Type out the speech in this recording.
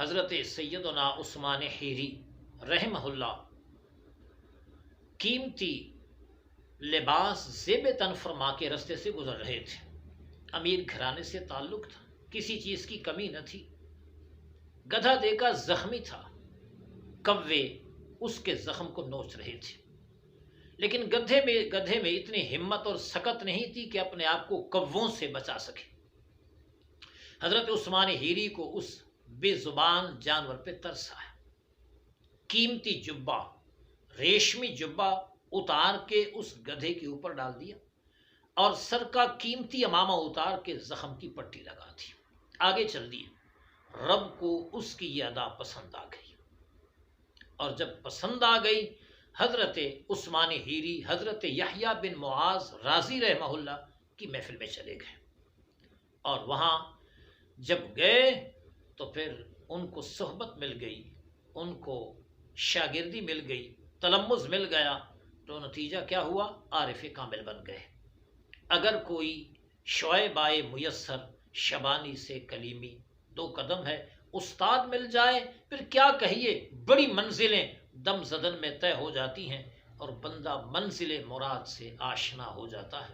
حضرت سیدنا عثمان حیری رحمہ اللہ قیمتی لباس زیب تن فرما کے رستے سے گزر رہے تھے۔ امیر گھرانے سے تعلق تھا، کسی چیز کی کمی نہ تھی۔ گدھا دیکھا زخمی تھا، کوے اس کے زخم کو نوچ رہے تھے، لیکن گدھے میں اتنی ہمت اور سکت نہیں تھی کہ اپنے آپ کو کووں سے بچا سکے۔ حضرت عثمان حیری کو اس بے زبان جانور پہ ترس آیا۔ قیمتی جبہ، ریشمی جبہ اتار کے اس گدھے کے اوپر ڈال دیا اور سر کا قیمتی امامہ اتار کے زخم کی پٹی لگا دی۔ آگے چل دیے۔ رب کو اس کی یہ ادا پسند آ گئی، اور جب پسند آ گئی حضرت عثمان حیری حضرت یحییٰ بن معاذ راضی رحمہ اللہ کی محفل میں چلے گئے، اور وہاں جب گئے تو پھر ان کو صحبت مل گئی، ان کو شاگردی مل گئی، تلمذ مل گیا، تو نتیجہ کیا ہوا؟ عارف کامل بن گئے۔ اگر کوئی شعیب آئے میسر شبانی سے کلیمی، 2 قدم ہے، استاد مل جائے پھر کیا کہیے، بڑی منزلیں دم زدن میں طے ہو جاتی ہیں اور بندہ منزل مراد سے آشنا ہو جاتا ہے۔